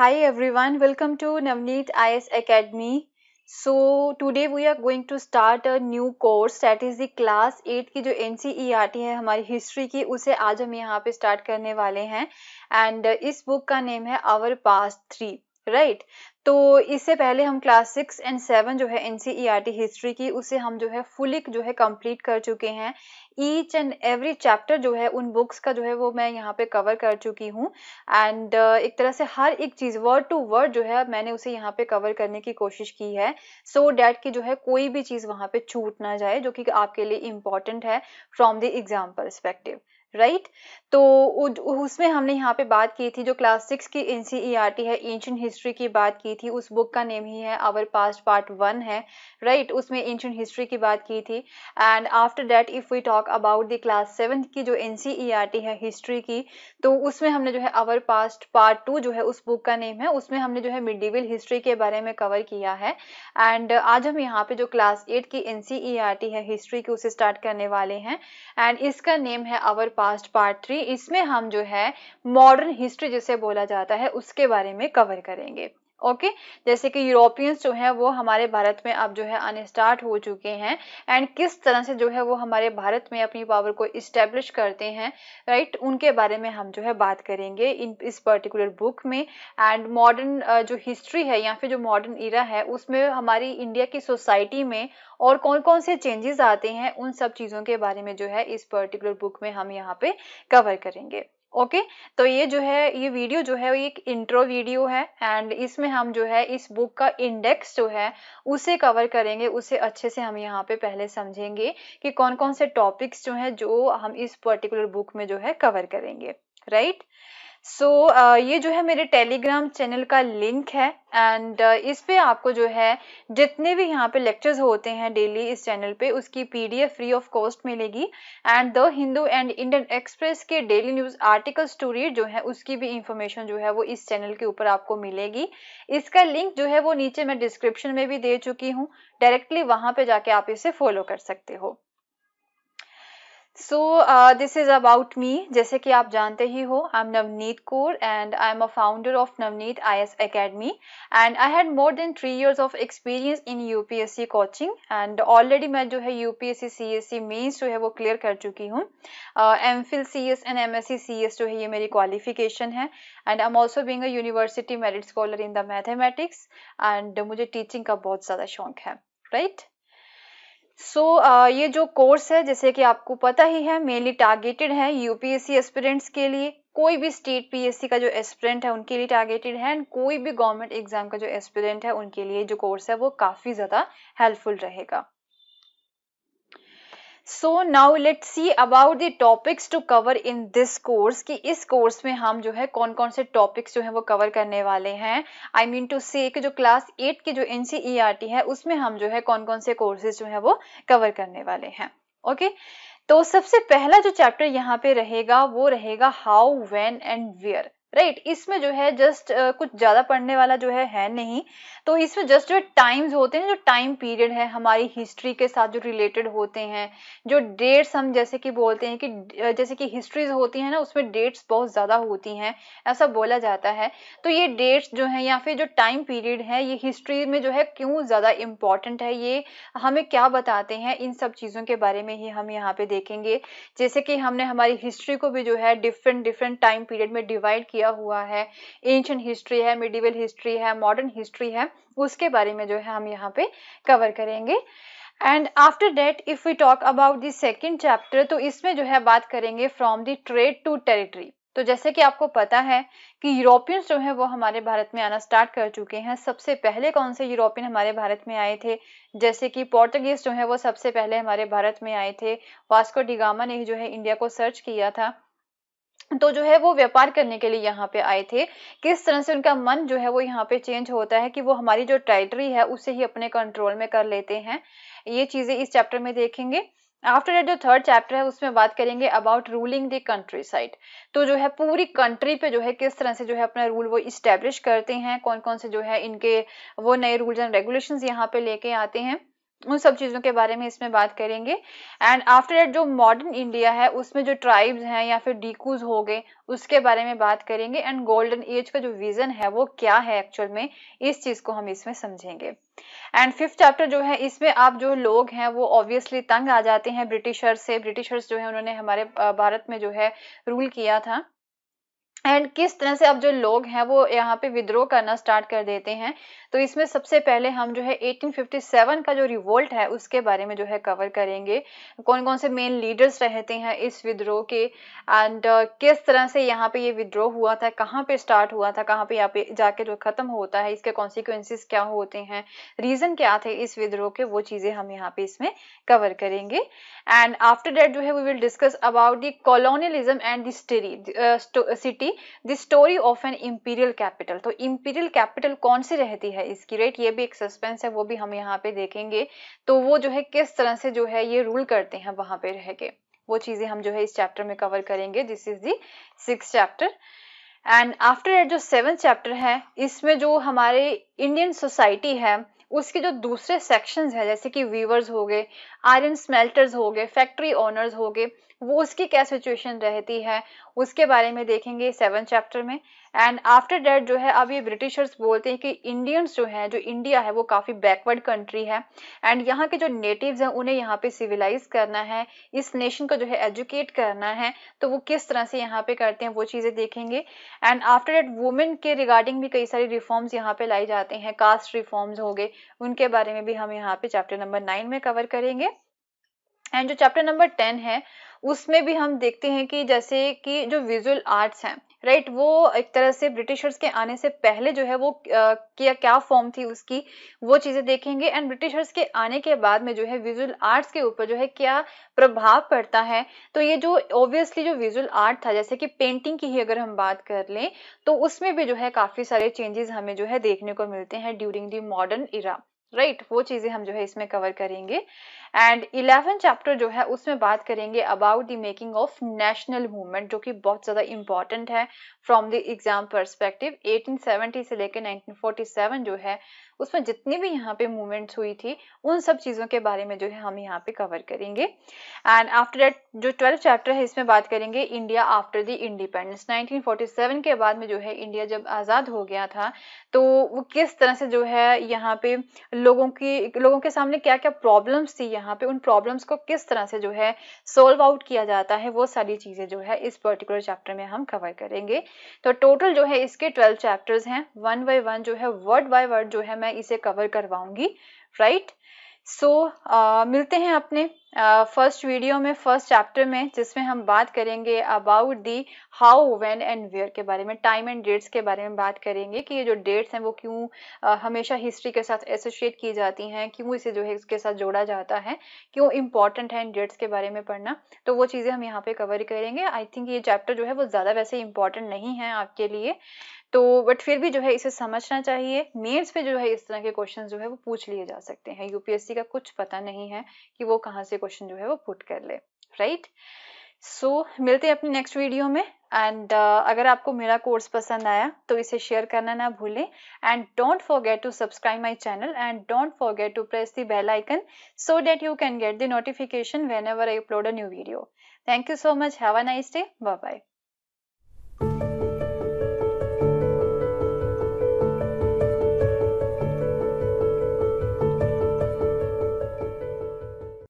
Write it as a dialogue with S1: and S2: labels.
S1: Hi everyone, welcome to Navneet IS Academy. So today we are going to start a new course that is the class 8 की जो NCERT है हमारी history की, उसे आज हम यहाँ पे स्टार्ट करने वाले हैं एंड इस बुक का नेम है आवर पास्ट 3 राइट। तो इससे पहले हम क्लास 6 एंड 7 जो है NCERT हिस्ट्री की उसे हम जो है फुली जो है कंप्लीट कर चुके हैं। ईच एंड एवरी चैप्टर जो है उन बुक्स का जो है वो मैं यहाँ पे कवर कर चुकी हूँ एंड एक तरह से हर एक चीज वर्ड टू वर्ड जो है मैंने उसे यहाँ पे कवर करने की कोशिश की है सो डैट कि जो है कोई भी चीज वहां पे छूट ना जाए जो कि आपके लिए इम्पोर्टेंट है from the exam perspective right. तो उसमें हमने यहाँ पे बात की थी जो क्लास 6 की NCERT है एंशिएंट हिस्ट्री की बात की थी, उस बुक का नेम ही है आवर पास्ट पार्ट 1 है राइट। उसमें एंशिएंट हिस्ट्री की बात की थी and after that if we talk about the class 7 की जो NCERT है हिस्ट्री की, तो उसमें हमने जो है आवर पास्ट पार्ट 2 जो है उस बुक का नेम है, उसमें हमने जो है मिडिवल हिस्ट्री के बारे में कवर किया है एंड आज हम यहाँ पे जो क्लास 8 की NCERT है हिस्ट्री की उसे स्टार्ट करने वाले हैं एंड इसका नेम है आवर पास्ट पार्ट 3। इसमें हम जो है मॉडर्न हिस्ट्री जिसे बोला जाता है उसके बारे में कवर करेंगे। ओके जैसे कि यूरोपियंस जो है वो हमारे भारत में अब जो है आने स्टार्ट हो चुके हैं एंड किस तरह से जो है वो हमारे भारत में अपनी पावर को इस्टेब्लिश करते हैं राइट, उनके बारे में हम जो है बात करेंगे इस पर्टिकुलर बुक में। एंड मॉडर्न जो हिस्ट्री है या फिर जो मॉडर्न इरा है उसमें हमारी इंडिया की सोसाइटी में और कौन कौन से चेंजेस आते हैं उन सब चीज़ों के बारे में जो है इस पर्टिकुलर बुक में हम यहाँ पे कवर करेंगे। ओके तो ये जो है ये वीडियो जो है ये एक इंट्रो वीडियो है एंड इसमें हम जो है इस बुक का इंडेक्स जो है उसे कवर करेंगे, उसे अच्छे से हम यहाँ पे पहले समझेंगे कि कौन कौन से टॉपिक्स जो हैं जो हम इस पर्टिकुलर बुक में जो है कवर करेंगे राइट। सो ये जो है मेरे टेलीग्राम चैनल का लिंक है एंड इस पे आपको जो है जितने भी यहाँ पे लेक्चर्स होते हैं डेली इस चैनल पे उसकी PDF फ्री ऑफ कॉस्ट मिलेगी and the Hindu and Indian express के डेली न्यूज़ आर्टिकल स्टोरी जो है उसकी भी इंफॉर्मेशन जो है वो इस चैनल के ऊपर आपको मिलेगी। इसका लिंक जो है वो नीचे मैं डिस्क्रिप्शन में भी दे चुकी हूँ, डायरेक्टली वहां पे जाके आप इसे फॉलो कर सकते हो। So this is about me. जैसे कि आप जानते ही हो I am Navneet Kaur and I am a founder of Navneet IS Academy and I had more than 3 years of experience in UPSC coaching and already मैं जो है UPSC CSC मेंस जो है वो क्लियर कर चुकी हूँ। MPhil CS and MSc CS जो है ये मेरी क्वालिफिकेशन है and I am also being a university merit scholar in the mathematics and मुझे टीचिंग का बहुत ज़्यादा शौक है राइट। सो ये जो कोर्स है जैसे कि आपको पता ही है मेनली टारगेटेड है UPSC एस्पिरेंट्स के लिए, कोई भी स्टेट PSC का जो एस्पिरेंट है उनके लिए टारगेटेड है एंड कोई भी गवर्नमेंट एग्जाम का जो एस्पिरेंट है उनके लिए जो कोर्स है वो काफ़ी ज़्यादा हेल्पफुल रहेगा। So now let's see about the topics to cover in this course कि इस कोर्स में हम जो है कौन कौन से टॉपिक्स जो है वो कवर करने वाले हैं। आई मीन टू से कि जो क्लास 8 की जो NCERT है उसमें हम जो है कौन कौन से कोर्सेज जो है वो कवर करने वाले हैं। ओके तो सबसे पहला जो चैप्टर यहाँ पे रहेगा वो रहेगा how when and where right. इसमें जो है जस्ट कुछ ज्यादा पढ़ने वाला जो है नहीं, तो इसमें जस्ट जो टाइम्स होते हैं, जो टाइम पीरियड है हमारी हिस्ट्री के साथ जो रिलेटेड होते हैं, जो डेट्स हम जैसे कि बोलते हैं कि जैसे कि हिस्ट्रीज होती है ना उसमें डेट्स बहुत ज्यादा होती हैं ऐसा बोला जाता है, तो ये डेट्स जो है या फिर जो टाइम पीरियड है ये हिस्ट्री में जो है क्यों ज्यादा इम्पोर्टेंट है, ये हमें क्या बताते हैं, इन सब चीजों के बारे में ही हम यहाँ पे देखेंगे। जैसे कि हमने हमारी हिस्ट्री को भी जो है डिफरेंट डिफरेंट टाइम पीरियड में डिवाइड किया हुआ है, एंशिएंट हिस्ट्री है, मिडिवल हिस्ट्री है, मॉडर्न हिस्ट्री है, उसके बारे में जो है हम यहाँ पे कवर करेंगे। And after that if we talk about the second chapter, तो इसमें जो है बात करेंगे from the trade to territory. तो जैसे कि आपको पता है कि यूरोपियंस जो है वो हमारे भारत में आना स्टार्ट कर चुके हैं। सबसे पहले कौन से यूरोपियन हमारे भारत में आए थे, जैसे कि पोर्टुगीज जो है वो सबसे पहले हमारे भारत में आए थे। वास्को डी गामा ने जो है इंडिया को सर्च किया था, तो जो है वो व्यापार करने के लिए यहाँ पे आए थे। किस तरह से उनका मन जो है वो यहाँ पे चेंज होता है कि वो हमारी जो टेरिटरी है उसे ही अपने कंट्रोल में कर लेते हैं, ये चीजें इस चैप्टर में देखेंगे। आफ्टर दैट जो थर्ड चैप्टर है उसमें बात करेंगे about ruling the country side. तो जो है पूरी कंट्री पे जो है किस तरह से जो है अपना रूल वो इस्टेब्लिश करते हैं, कौन कौन से जो है इनके वो नए रूल्स एंड रेगुलेशंस यहाँ पे लेके आते हैं। उन सब चीज़ों के बारे में इसमें बात करेंगे। एंड आफ्टर दैट जो मॉडर्न इंडिया है उसमें जो ट्राइब्स हैं या फिर डीकूज हो गए उसके बारे में बात करेंगे। एंड गोल्डन एज का जो विजन है वो क्या है एक्चुअल में, इस चीज को हम इसमें समझेंगे। एंड फिफ्थ चैप्टर जो है इसमें आप जो लोग हैं वो ऑब्वियसली तंग आ जाते हैं ब्रिटिशर्स से। ब्रिटिशर्स जो है उन्होंने हमारे भारत में जो है रूल किया था, एंड किस तरह से अब जो लोग हैं वो यहाँ पे विद्रोह करना स्टार्ट कर देते हैं। तो इसमें सबसे पहले हम जो है 1857 का जो रिवोल्ट है उसके बारे में जो है कवर करेंगे। कौन कौन से मेन लीडर्स रहते हैं इस विद्रोह के, एंड किस तरह से यहाँ पे ये विद्रोह हुआ था, कहाँ पे स्टार्ट हुआ था, कहाँ पे यहाँ पे जाके जो खत्म होता है, इसके कॉन्सिक्वेंसेस क्या होते हैं, रीजन क्या थे इस विद्रोह के, वो चीजें हम यहाँ पे इसमें कवर करेंगे। एंड आफ्टर दैट जो है we will discuss about the colonialism and the city, the story of an imperial capital. तो इंपीरियल कैपिटल कौन सी रहती है इसकी, राइट, ये भी एक सस्पेंस है, वो भी हम यहाँ पे देखेंगे। तो वो जो है किस तरह से जो है ये रूल करते हैं वहां पे रह के, वो चीजें हम जो है इस चैप्टर में कवर करेंगे। This is the 6th chapter. And after that जो 7th चैप्टर है इसमें जो हमारे इंडियन सोसाइटी है उसके जो दूसरे सेक्शंस है, जैसे कि वीवर्स हो गए, आयरन स्मेल्टर्स हो गए, फैक्ट्री ओनर्स हो गए, वो उसकी क्या सिचुएशन रहती है उसके बारे में देखेंगे 7th चैप्टर में। एंड आफ्टर दैट जो है अब ये ब्रिटिशर्स बोलते हैं कि इंडियंस जो है, जो इंडिया है वो काफी बैकवर्ड कंट्री है, एंड यहाँ के जो नेटिव्स हैं उन्हें यहाँ पे सिविलाइज करना है, इस नेशन को जो है एजुकेट करना है। तो वो किस तरह से यहाँ पे करते हैं वो चीजें देखेंगे। एंड आफ्टर दैट वुमेन के रिगार्डिंग भी कई सारी रिफॉर्म्स यहाँ पे लाई जाते हैं, कास्ट रिफॉर्म्स हो गए, उनके बारे में भी हम यहाँ पे चैप्टर नंबर 9 में कवर करेंगे। एंड जो चैप्टर नंबर 10 है उसमें भी हम देखते हैं कि जैसे कि जो विजुअल आर्ट्स हैं, राइट, वो एक तरह से ब्रिटिशर्स के आने से पहले जो है वो क्या फॉर्म थी उसकी, वो चीजें देखेंगे। एंड ब्रिटिशर्स के आने के बाद में जो है विजुअल आर्ट्स के ऊपर जो है क्या प्रभाव पड़ता है। तो ये जो ऑब्वियसली जो विजुअल आर्ट था, जैसे कि पेंटिंग की ही अगर हम बात कर लें तो उसमें भी जो है काफी सारे चेंजेस हमें जो है देखने को मिलते हैं during the modern era, right, वो चीजें हम जो है इसमें कवर करेंगे। एंड 11th चैप्टर जो है उसमें बात करेंगे about the making of national movement, जो कि बहुत ज्यादा इंपॉर्टेंट है फ्रॉम द एग्जाम पर्सपेक्टिव। 1870 से लेकर 1947 जो है उसमें जितनी भी यहाँ पे मूवमेंट्स हुई थी उन सब चीजों के बारे में जो है हम यहाँ पे कवर करेंगे। एंड आफ्टर दैट जो 12th चैप्टर है इसमें बात करेंगे इंडिया आफ्टर द इंडिपेंडेंस। 1947 के बाद में जो है इंडिया जब आजाद हो गया था तो वो किस तरह से जो है यहाँ पे लोगों के सामने क्या क्या प्रॉब्लम्स थी, यहाँ पे उन प्रॉब्लम्स को किस तरह से जो है सोल्व आउट किया जाता है, वो सारी चीजें जो है इस पर्टिकुलर चैप्टर में हम कवर करेंगे। तो टोटल जो है इसके 12 चैप्टर्स हैं, 1 बाय 1 जो है वर्ड बाय वर्ड जो है मैं इसे कवर करवाऊंगी, राइट। सो मिलते हैं अपने फर्स्ट वीडियो में, फर्स्ट चैप्टर में, जिसमें हम बात करेंगे about the how, when and where के बारे में, टाइम एंड डेट्स के बारे में बात करेंगे कि ये जो डेट्स हैं वो क्यों हमेशा हिस्ट्री के साथ एसोसिएट की जाती हैं, क्यों इसे जो है इसके साथ जोड़ा जाता है, क्यों इंपॉर्टेंट है इन डेट्स के बारे में पढ़ना। तो वो चीजें हम यहाँ पे कवर करेंगे। आई थिंक ये चैप्टर जो है वो ज्यादा वैसे इंपॉर्टेंट नहीं है आपके लिए, तो बट फिर भी जो है इसे समझना चाहिए। मेंस पे जो है इस तरह के क्वेश्चन जो है वो पूछ लिए जा सकते हैं, यूपीएससी का कुछ पता नहीं है कि वो कहाँ से क्वेश्चन जो है वो पुट कर ले, राइट। सो मिलते हैं अपने नेक्स्ट वीडियो में। एंड अगर आपको मेरा कोर्स पसंद आया तो इसे शेयर करना ना भूलें, and don't forget to subscribe my channel and don't forget to press the bell icon so that you can get the notification whenever I upload a new video. Thank you so much. Have a nice day. Bye bye.